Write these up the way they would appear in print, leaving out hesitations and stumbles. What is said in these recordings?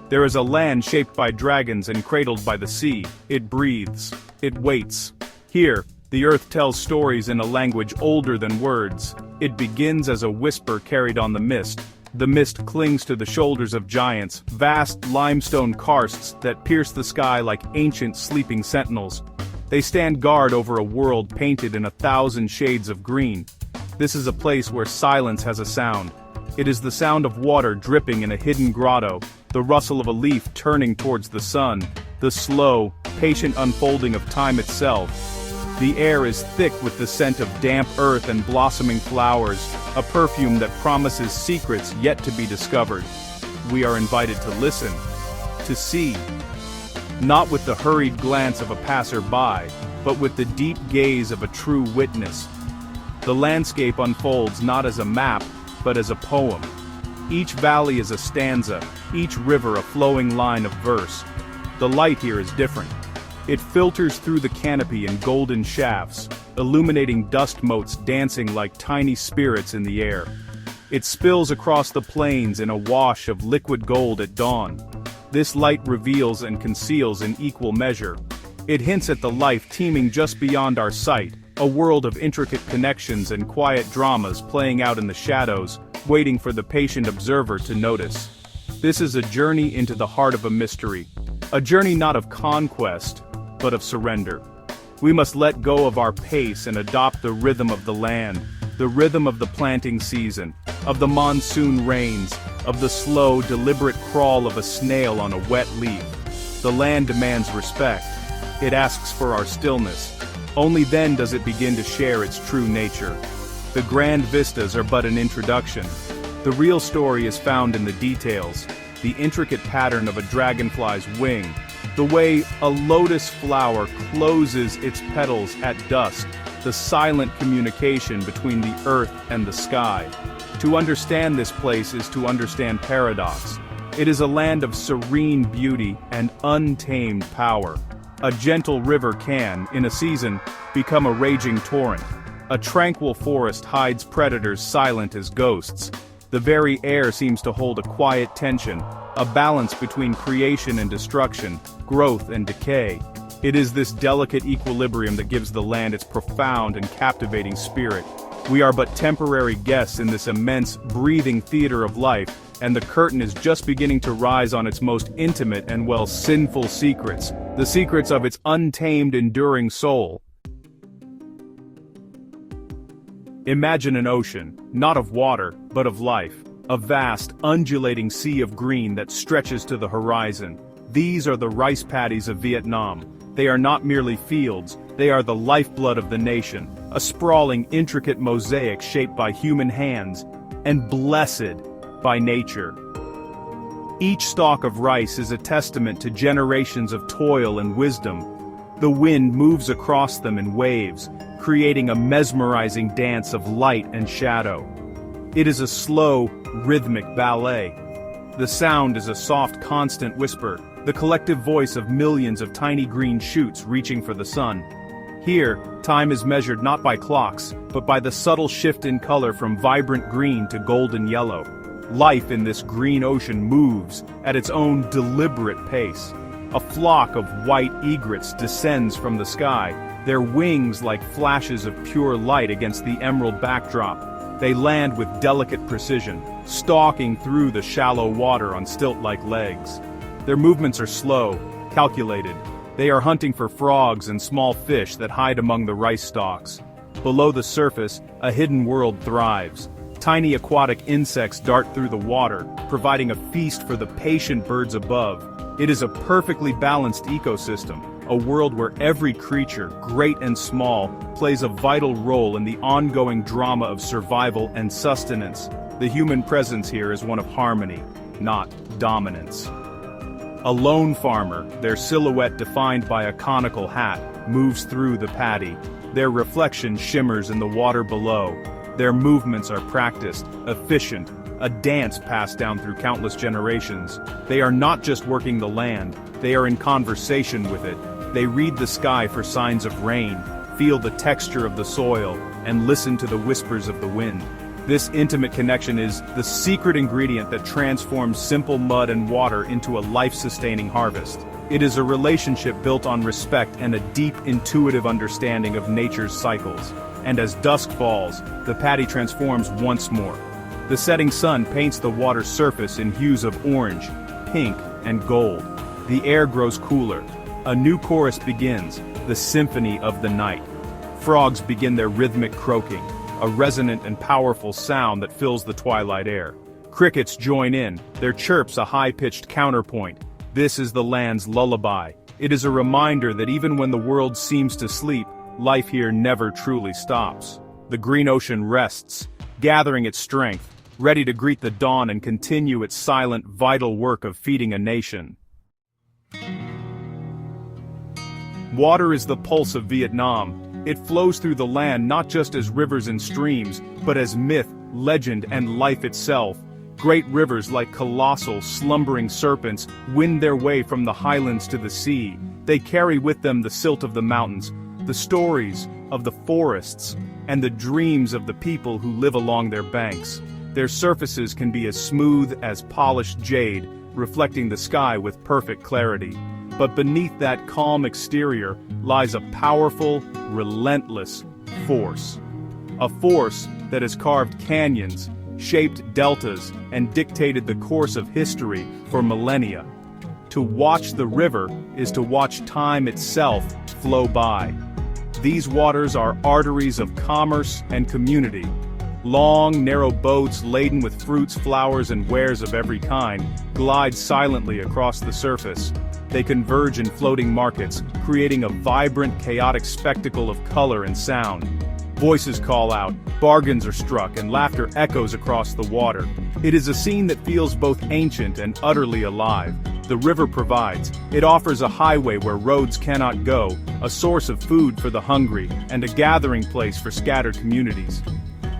There is a land shaped by dragons and cradled by the sea. It breathes. It waits. Here, the earth tells stories in a language older than words. It begins as a whisper carried on the mist. The mist clings to the shoulders of giants, vast limestone karsts that pierce the sky like ancient sleeping sentinels. They stand guard over a world painted in 1,000 shades of green. This is a place where silence has a sound. It is the sound of water dripping in a hidden grotto, the rustle of a leaf turning towards the sun, the slow, patient unfolding of time itself. The air is thick with the scent of damp earth and blossoming flowers, a perfume that promises secrets yet to be discovered. We are invited to listen, to see. Not with the hurried glance of a passer-by, but with the deep gaze of a true witness. The landscape unfolds not as a map, but as a poem. Each valley is a stanza, each river a flowing line of verse. The light here is different. It filters through the canopy in golden shafts, illuminating dust motes dancing like tiny spirits in the air. It spills across the plains in a wash of liquid gold at dawn. This light reveals and conceals in equal measure. It hints at the life teeming just beyond our sight, a world of intricate connections and quiet dramas playing out in the shadows, waiting for the patient observer to notice. This is a journey into the heart of a mystery. A journey not of conquest, but of surrender. We must let go of our pace and adopt the rhythm of the land, the rhythm of the planting season, of the monsoon rains, of the slow, deliberate crawl of a snail on a wet leaf. The land demands respect. It asks for our stillness. Only then does it begin to share its true nature. The grand vistas are but an introduction. The real story is found in the details, the intricate pattern of a dragonfly's wing, the way a lotus flower closes its petals at dusk, the silent communication between the earth and the sky. To understand this place is to understand paradox. It is a land of serene beauty and untamed power. A gentle river can, in a season, become a raging torrent. A tranquil forest hides predators silent as ghosts. The very air seems to hold a quiet tension, a balance between creation and destruction, growth and decay. It is this delicate equilibrium that gives the land its profound and captivating spirit. We are but temporary guests in this immense, breathing theater of life, and the curtain is just beginning to rise on its most intimate and sinful secrets, the secrets of its untamed, enduring soul. Imagine an ocean, not of water, but of life. A vast, undulating sea of green that stretches to the horizon. These are the rice paddies of Vietnam. They are not merely fields, they are the lifeblood of the nation, a sprawling, intricate mosaic shaped by human hands, and blessed by nature. Each stalk of rice is a testament to generations of toil and wisdom. The wind moves across them in waves, creating a mesmerizing dance of light and shadow. It is a slow, rhythmic ballet. The sound is a soft, constant whisper, the collective voice of millions of tiny green shoots reaching for the sun. Here, time is measured not by clocks, but by the subtle shift in color from vibrant green to golden yellow. Life in this green ocean moves at its own deliberate pace. A flock of white egrets descends from the sky, their wings like flashes of pure light against the emerald backdrop. They land with delicate precision, stalking through the shallow water on stilt-like legs. Their movements are slow, calculated. They are hunting for frogs and small fish that hide among the rice stalks. Below the surface, a hidden world thrives. Tiny aquatic insects dart through the water, providing a feast for the patient birds above. It is a perfectly balanced ecosystem, a world where every creature, great and small, plays a vital role in the ongoing drama of survival and sustenance. The human presence here is one of harmony, not dominance. A lone farmer, their silhouette defined by a conical hat, moves through the paddy. Their reflection shimmers in the water below. Their movements are practiced, efficient, a dance passed down through countless generations. They are not just working the land, they are in conversation with it. They read the sky for signs of rain, feel the texture of the soil, and listen to the whispers of the wind. This intimate connection is the secret ingredient that transforms simple mud and water into a life-sustaining harvest. It is a relationship built on respect and a deep intuitive understanding of nature's cycles. And as dusk falls, the paddy transforms once more. The setting sun paints the water's surface in hues of orange, pink, and gold. The air grows cooler. A new chorus begins, the symphony of the night. Frogs begin their rhythmic croaking, a resonant and powerful sound that fills the twilight air. Crickets join in, their chirps a high-pitched counterpoint. This is the land's lullaby. It is a reminder that even when the world seems to sleep, life here never truly stops. The green ocean rests, gathering its strength, ready to greet the dawn and continue its silent, vital work of feeding a nation. Water is the pulse of Vietnam. It flows through the land not just as rivers and streams, but as myth, legend, and life itself. Great rivers like colossal, slumbering serpents wind their way from the highlands to the sea. They carry with them the silt of the mountains, the stories of the forests, and the dreams of the people who live along their banks. Their surfaces can be as smooth as polished jade, reflecting the sky with perfect clarity. But beneath that calm exterior lies a powerful, relentless force. A force that has carved canyons, shaped deltas, and dictated the course of history for millennia. To watch the river is to watch time itself flow by. These waters are arteries of commerce and community. Long, narrow boats laden with fruits, flowers, and wares of every kind glide silently across the surface. They converge in floating markets, creating a vibrant, chaotic spectacle of color and sound. Voices call out, bargains are struck, and laughter echoes across the water. It is a scene that feels both ancient and utterly alive. The river provides. It offers a highway where roads cannot go, a source of food for the hungry, and a gathering place for scattered communities.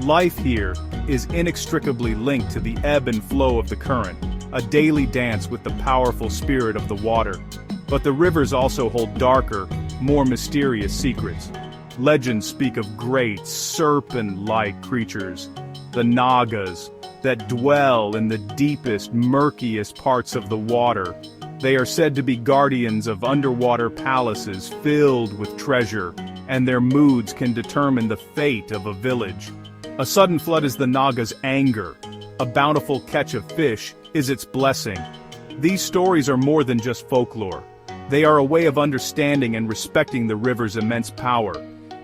Life here is inextricably linked to the ebb and flow of the current, a daily dance with the powerful spirit of the water. But the rivers also hold darker, more mysterious secrets. Legends speak of great, serpent-like creatures, the Nagas, that dwell in the deepest, murkiest parts of the water. They are said to be guardians of underwater palaces filled with treasure, and their moods can determine the fate of a village. A sudden flood is the Naga's anger. A bountiful catch of fish is its blessing. These stories are more than just folklore. They are a way of understanding and respecting the river's immense power.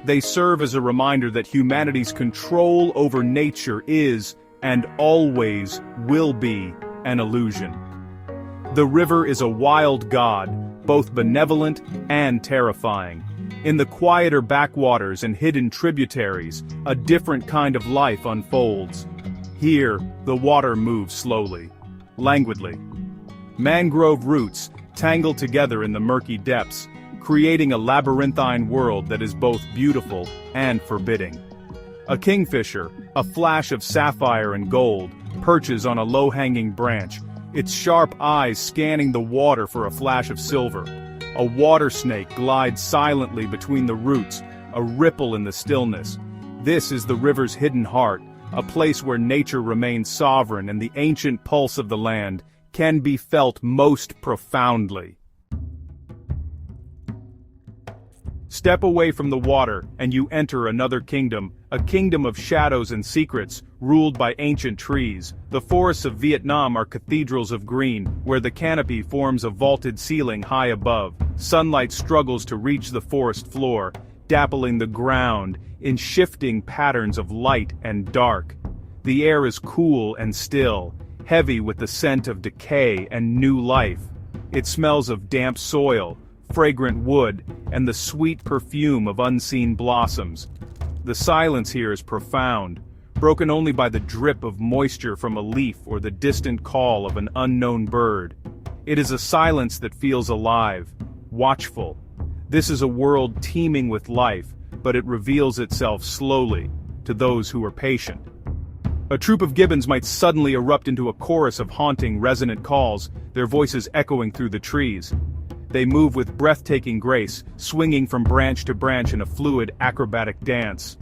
They serve as a reminder that humanity's control over nature is, and always will be, an illusion. The river is a wild god, both benevolent and terrifying. In the quieter backwaters and hidden tributaries, a different kind of life unfolds. Here, the water moves slowly, languidly. Mangrove roots tangle together in the murky depths, creating a labyrinthine world that is both beautiful and forbidding. A kingfisher, a flash of sapphire and gold, perches on a low-hanging branch, its sharp eyes scanning the water for a flash of silver. A water snake glides silently between the roots, a ripple in the stillness. This is the river's hidden heart, a place where nature remains sovereign and the ancient pulse of the land can be felt most profoundly. Step away from the water, and you enter another kingdom, a kingdom of shadows and secrets, ruled by ancient trees. The forests of Vietnam are cathedrals of green, where the canopy forms a vaulted ceiling high above. Sunlight struggles to reach the forest floor, dappling the ground in shifting patterns of light and dark. The air is cool and still, heavy with the scent of decay and new life. It smells of damp soil, fragrant wood, and the sweet perfume of unseen blossoms. The silence here is profound, broken only by the drip of moisture from a leaf or the distant call of an unknown bird. It is a silence that feels alive, watchful. This is a world teeming with life, but it reveals itself slowly to those who are patient. A troop of gibbons might suddenly erupt into a chorus of haunting, resonant calls, their voices echoing through the trees. They move with breathtaking grace, swinging from branch to branch in a fluid, acrobatic dance.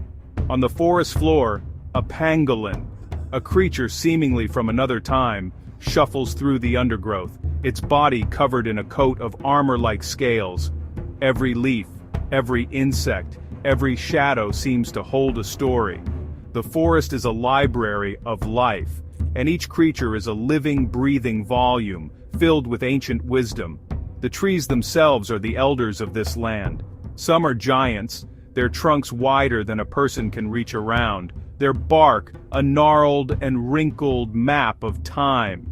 On the forest floor, A pangolin, a creature seemingly from another time, shuffles through the undergrowth, its body covered in a coat of armor-like scales. Every leaf, every insect, every shadow seems to hold a story. The forest is a library of life, and each creature is a living, breathing volume, filled with ancient wisdom. The trees themselves are the elders of this land. Some are giants, their trunks wider than a person can reach around, their bark a gnarled and wrinkled map of time.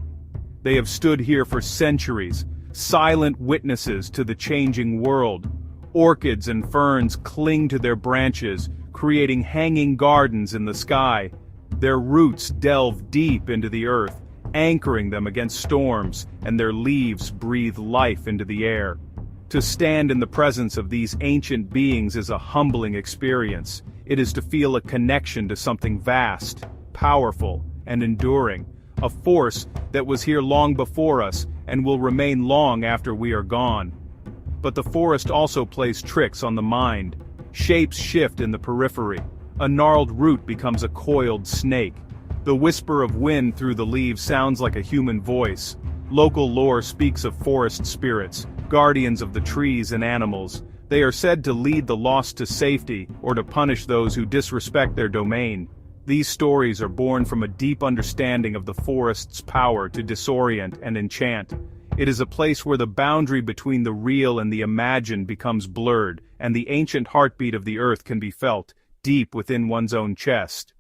They have stood here for centuries, silent witnesses to the changing world. Orchids and ferns cling to their branches, creating hanging gardens in the sky. Their roots delve deep into the earth, anchoring them against storms, and their leaves breathe life into the air. To stand in the presence of these ancient beings is a humbling experience. It is to feel a connection to something vast, powerful, and enduring, a force that was here long before us and will remain long after we are gone. But the forest also plays tricks on the mind. Shapes shift in the periphery. A gnarled root becomes a coiled snake. The whisper of wind through the leaves sounds like a human voice. Local lore speaks of forest spirits, guardians of the trees and animals. They are said to lead the lost to safety or to punish those who disrespect their domain. These stories are born from a deep understanding of the forest's power to disorient and enchant. It is a place where the boundary between the real and the imagined becomes blurred, and the ancient heartbeat of the earth can be felt, deep within one's own chest.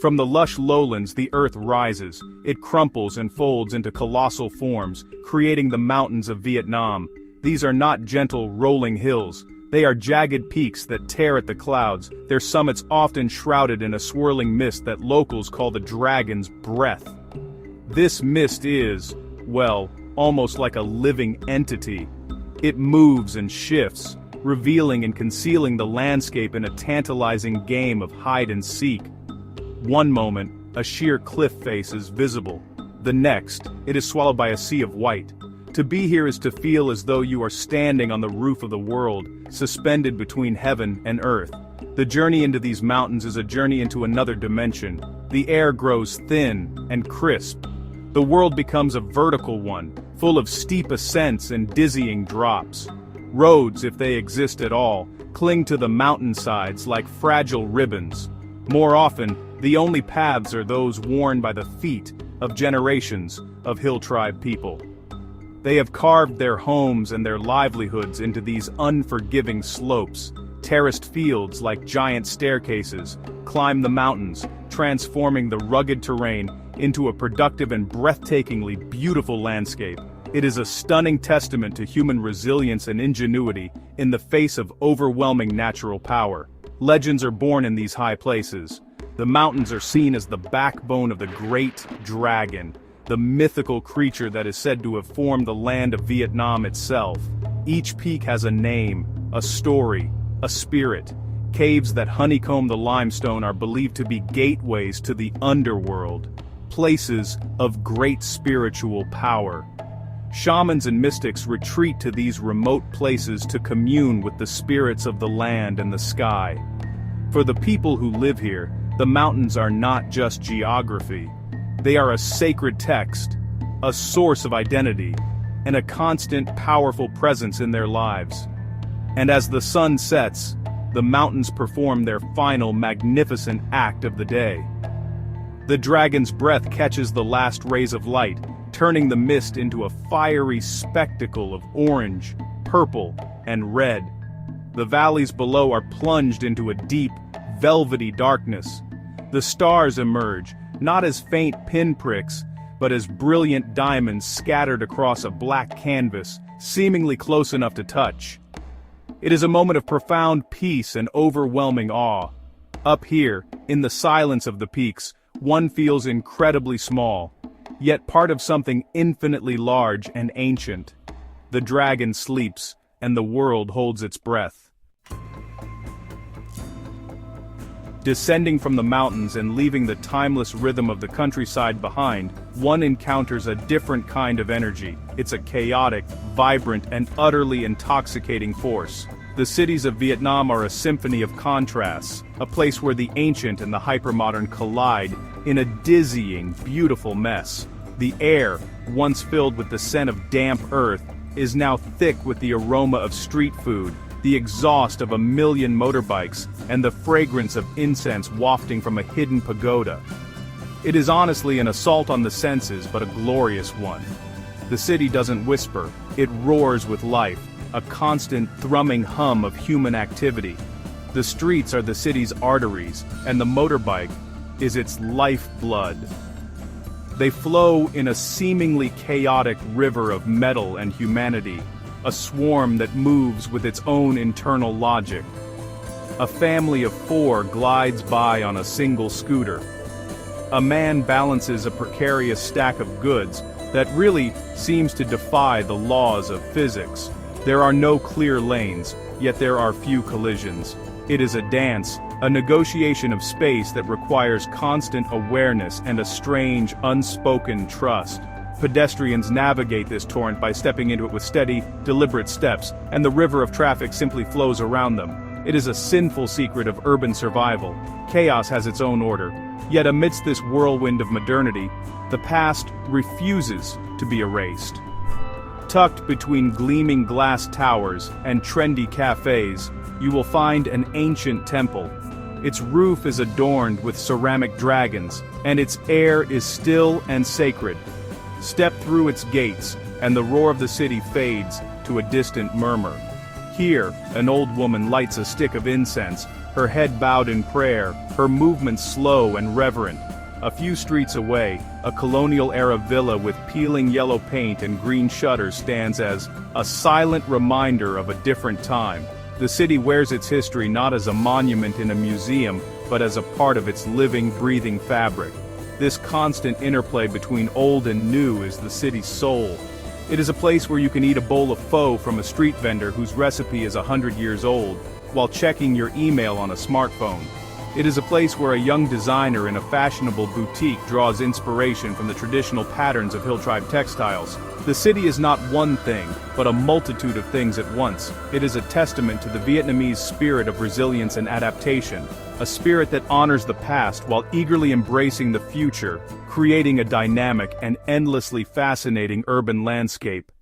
From the lush lowlands the earth rises, it crumples and folds into colossal forms, creating the mountains of Vietnam. These are not gentle, rolling hills. They are jagged peaks that tear at the clouds, their summits often shrouded in a swirling mist that locals call the dragon's breath. This mist is, well, almost like a living entity. It moves and shifts, revealing and concealing the landscape in a tantalizing game of hide and seek. One moment, a sheer cliff face is visible. The next, it is swallowed by a sea of white. To be here is to feel as though you are standing on the roof of the world, suspended between heaven and earth. The journey into these mountains is a journey into another dimension. The air grows thin and crisp. The world becomes a vertical one, full of steep ascents and dizzying drops. Roads, if they exist at all, cling to the mountainsides like fragile ribbons. More often, the only paths are those worn by the feet of generations of hill tribe people. They have carved their homes and their livelihoods into these unforgiving slopes. Terraced fields like giant staircases climb the mountains, transforming the rugged terrain into a productive and breathtakingly beautiful landscape. It is a stunning testament to human resilience and ingenuity in the face of overwhelming natural power. Legends are born in these high places. The mountains are seen as the backbone of the great dragon, the mythical creature that is said to have formed the land of Vietnam itself. Each peak has a name, a story, a spirit. Caves that honeycomb the limestone are believed to be gateways to the underworld, places of great spiritual power. Shamans and mystics retreat to these remote places to commune with the spirits of the land and the sky. For the people who live here, the mountains are not just geography. They are a sacred text, a source of identity, and a constant, powerful presence in their lives. And as the sun sets, the mountains perform their final magnificent act of the day. The dragon's breath catches the last rays of light, turning the mist into a fiery spectacle of orange, purple, and red. The valleys below are plunged into a deep, velvety darkness. The stars emerge, not as faint pinpricks, but as brilliant diamonds scattered across a black canvas, seemingly close enough to touch. It is a moment of profound peace and overwhelming awe. Up here, in the silence of the peaks, one feels incredibly small, yet part of something infinitely large and ancient. The dragon sleeps, and the world holds its breath. Descending from the mountains and leaving the timeless rhythm of the countryside behind, one encounters a different kind of energy. It's a chaotic, vibrant, and utterly intoxicating force. The cities of Vietnam are a symphony of contrasts, a place where the ancient and the hypermodern collide in a dizzying, beautiful mess. The air, once filled with the scent of damp earth, is now thick with the aroma of street food, the exhaust of 1,000,000 motorbikes, and the fragrance of incense wafting from a hidden pagoda. It is honestly an assault on the senses, but a glorious one. The city doesn't whisper, it roars with life, a constant thrumming hum of human activity. The streets are the city's arteries, and the motorbike is its lifeblood. They flow in a seemingly chaotic river of metal and humanity, a swarm that moves with its own internal logic. A family of 4 glides by on a single scooter. A man balances a precarious stack of goods that really seems to defy the laws of physics. There are no clear lanes, yet there are few collisions. It is a dance, a negotiation of space that requires constant awareness and a strange, unspoken trust. Pedestrians navigate this torrent by stepping into it with steady, deliberate steps, and the river of traffic simply flows around them. It is a sinful secret of urban survival. Chaos has its own order. Yet amidst this whirlwind of modernity, the past refuses to be erased. Tucked between gleaming glass towers and trendy cafes, you will find an ancient temple. Its roof is adorned with ceramic dragons, and its air is still and sacred. Step through its gates, and the roar of the city fades to a distant murmur. Here, an old woman lights a stick of incense, her head bowed in prayer, her movements slow and reverent. A few streets away, a colonial-era villa with peeling yellow paint and green shutters stands as a silent reminder of a different time. The city wears its history not as a monument in a museum, but as a part of its living, breathing fabric. This constant interplay between old and new is the city's soul. It is a place where you can eat a bowl of pho from a street vendor whose recipe is 100 years old, while checking your email on a smartphone. It is a place where a young designer in a fashionable boutique draws inspiration from the traditional patterns of Hill Tribe textiles. The city is not one thing, but a multitude of things at once. It is a testament to the Vietnamese spirit of resilience and adaptation, a spirit that honors the past while eagerly embracing the future, creating a dynamic and endlessly fascinating urban landscape.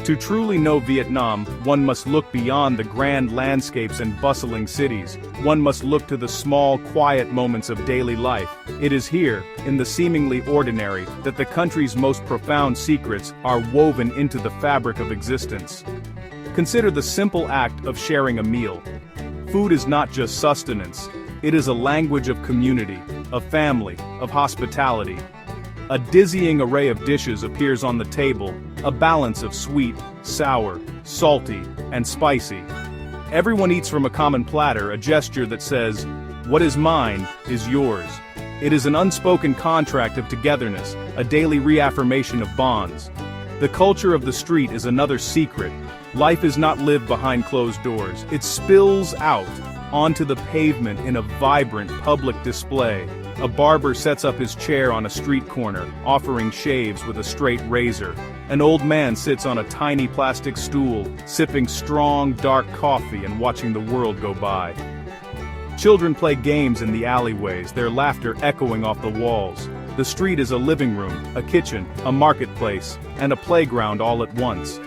To truly know Vietnam, one must look beyond the grand landscapes and bustling cities. One must look to the small, quiet moments of daily life. It is here, in the seemingly ordinary, that the country's most profound secrets are woven into the fabric of existence. Consider the simple act of sharing a meal. Food is not just sustenance. It is a language of community, of family, of hospitality. A dizzying array of dishes appears on the table, a balance of sweet, sour, salty, and spicy. Everyone eats from a common platter, a gesture that says, "What is mine is yours." It is an unspoken contract of togetherness, a daily reaffirmation of bonds. The culture of the street is another secret. Life is not lived behind closed doors. It spills out onto the pavement in a vibrant public display. A barber sets up his chair on a street corner, offering shaves with a straight razor. An old man sits on a tiny plastic stool, sipping strong, dark coffee and watching the world go by. Children play games in the alleyways, their laughter echoing off the walls. The street is a living room, a kitchen, a marketplace, and a playground all at once.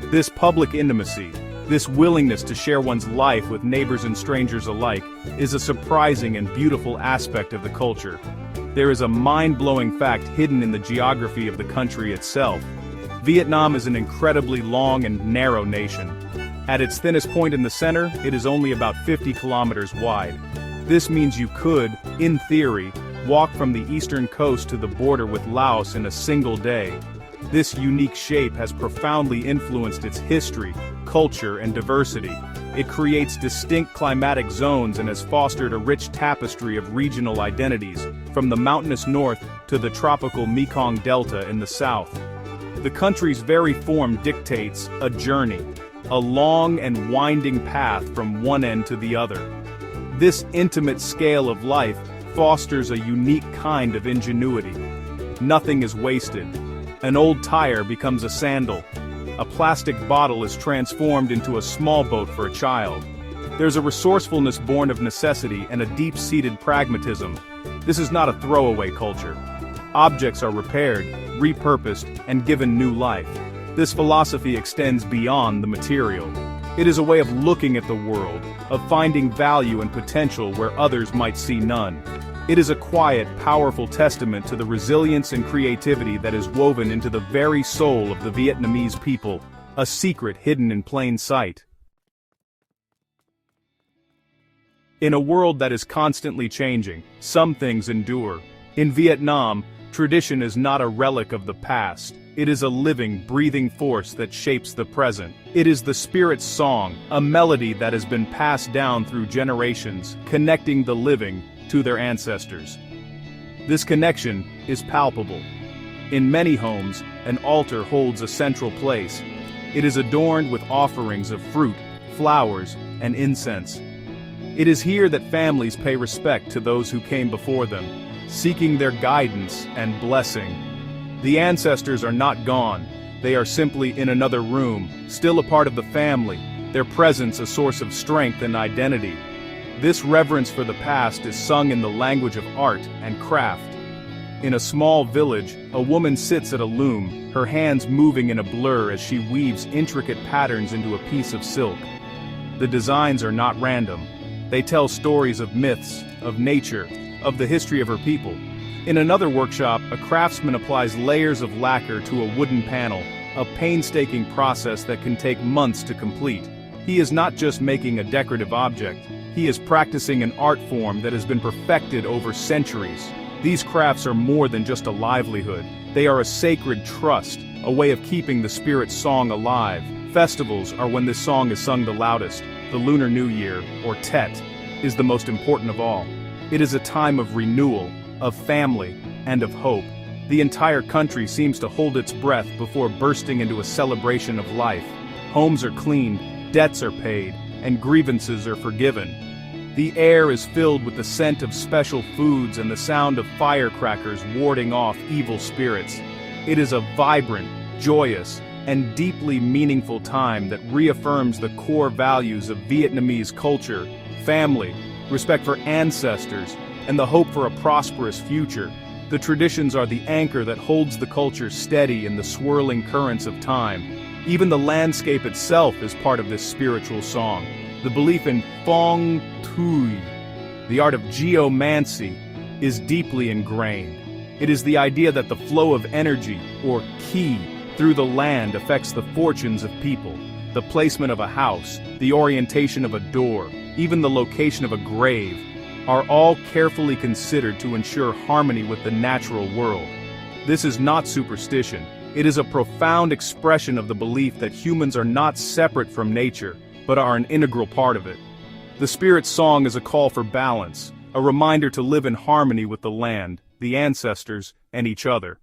This public intimacy, this willingness to share one's life with neighbors and strangers alike, is a surprising and beautiful aspect of the culture. There is a mind-blowing fact hidden in the geography of the country itself. Vietnam is an incredibly long and narrow nation. At its thinnest point in the center, it is only about 50 kilometers wide. This means you could, in theory, walk from the eastern coast to the border with Laos in a single day. This unique shape has profoundly influenced its history, culture, and diversity. It creates distinct climatic zones and has fostered a rich tapestry of regional identities, from the mountainous north to the tropical Mekong Delta in the south. The country's very form dictates a journey, a long and winding path from one end to the other. This intimate scale of life fosters a unique kind of ingenuity. Nothing is wasted. An old tire becomes a sandal. a plastic bottle is transformed into a small boat for a child. There's a resourcefulness born of necessity and a deep-seated pragmatism. This is not a throwaway culture. Objects are repaired, repurposed, and given new life. This philosophy extends beyond the material. It is a way of looking at the world, of finding value and potential where others might see none. It is a quiet, powerful testament to the resilience and creativity that is woven into the very soul of the Vietnamese people, a secret hidden in plain sight. In a world that is constantly changing, some things endure. In Vietnam, tradition is not a relic of the past. It is a living, breathing force that shapes the present. It is the spirit's song, a melody that has been passed down through generations, connecting the living to their ancestors. This connection is palpable. In many homes, an altar holds a central place. It is adorned with offerings of fruit, flowers, and incense. It is here that families pay respect to those who came before them, seeking their guidance and blessing. The ancestors are not gone. They are simply in another room, still a part of the family, their presence a source of strength and identity. This reverence for the past is sung in the language of art and craft. In a small village, a woman sits at a loom, her hands moving in a blur as she weaves intricate patterns into a piece of silk. The designs are not random. They tell stories of myths, of nature, of the history of her people. In another workshop, a craftsman applies layers of lacquer to a wooden panel, a painstaking process that can take months to complete. He is not just making a decorative object. He is practicing an art form that has been perfected over centuries. These crafts are more than just a livelihood. They are a sacred trust, a way of keeping the spirit's song alive. Festivals are when this song is sung the loudest. The Lunar New Year, or Tet, is the most important of all. It is a time of renewal, of family, and of hope. The entire country seems to hold its breath before bursting into a celebration of life. Homes are cleaned, debts are paid, and grievances are forgiven. The air is filled with the scent of special foods and the sound of firecrackers warding off evil spirits. It is a vibrant, joyous, and deeply meaningful time that reaffirms the core values of Vietnamese culture, family, respect for ancestors, and the hope for a prosperous future. The traditions are the anchor that holds the culture steady in the swirling currents of time. Even the landscape itself is part of this spiritual song. The belief in Phong Tui, the art of geomancy, is deeply ingrained. It is the idea that the flow of energy, or qi, through the land affects the fortunes of people. The placement of a house, the orientation of a door, even the location of a grave, are all carefully considered to ensure harmony with the natural world. This is not superstition. It is a profound expression of the belief that humans are not separate from nature, but are an integral part of it. The spirit's song is a call for balance, a reminder to live in harmony with the land, the ancestors, and each other.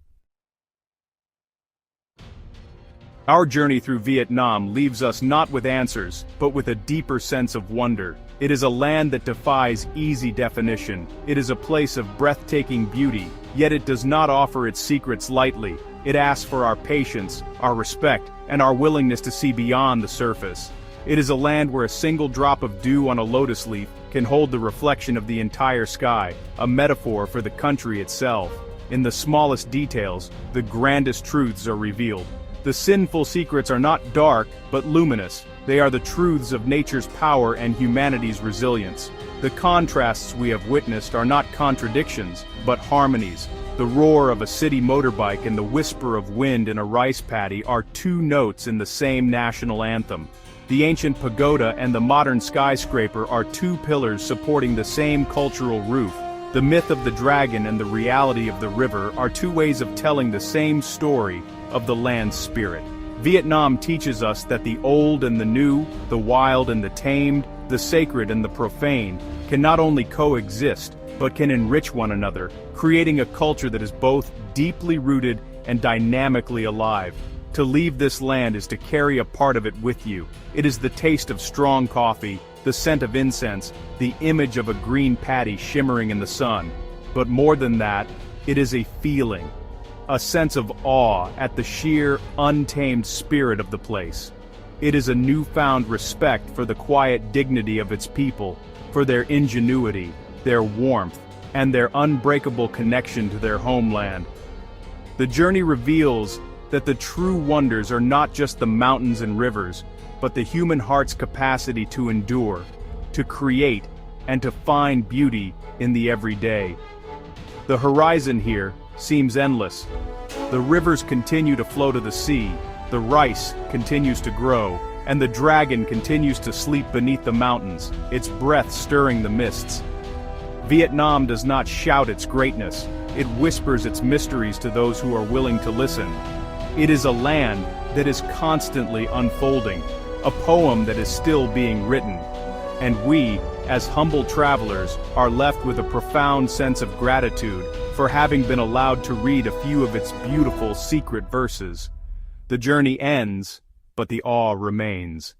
Our journey through Vietnam leaves us not with answers, but with a deeper sense of wonder. It is a land that defies easy definition. It is a place of breathtaking beauty, yet it does not offer its secrets lightly. It asks for our patience, our respect, and our willingness to see beyond the surface. It is a land where a single drop of dew on a lotus leaf can hold the reflection of the entire sky, a metaphor for the country itself. In the smallest details, the grandest truths are revealed. The sinful secrets are not dark, but luminous. They are the truths of nature's power and humanity's resilience. The contrasts we have witnessed are not contradictions, but harmonies. The roar of a city motorbike and the whisper of wind in a rice paddy are two notes in the same national anthem. The ancient pagoda and the modern skyscraper are two pillars supporting the same cultural roof. The myth of the dragon and the reality of the river are two ways of telling the same story of the land's spirit. Vietnam teaches us that the old and the new, the wild and the tamed, the sacred and the profane, can not only coexist, but can enrich one another, creating a culture that is both deeply rooted and dynamically alive. To leave this land is to carry a part of it with you. It is the taste of strong coffee, the scent of incense, the image of a green paddy shimmering in the sun. But more than that, it is a feeling a sense of awe at the sheer, untamed spirit of the place. It is a newfound respect for the quiet dignity of its people, for their ingenuity, their warmth, and their unbreakable connection to their homeland. The journey reveals that the true wonders are not just the mountains and rivers, but the human heart's capacity to endure, to create, and to find beauty in the everyday. The horizon here seems endless. The rivers continue to flow to the sea, the rice continues to grow, and the dragon continues to sleep beneath the mountains, its breath stirring the mists. Vietnam does not shout its greatness, it whispers its mysteries to those who are willing to listen. It is a land that is constantly unfolding, a poem that is still being written. And we, as humble travelers, are left with a profound sense of gratitude for having been allowed to read a few of its beautiful secret verses. The journey ends, but the awe remains.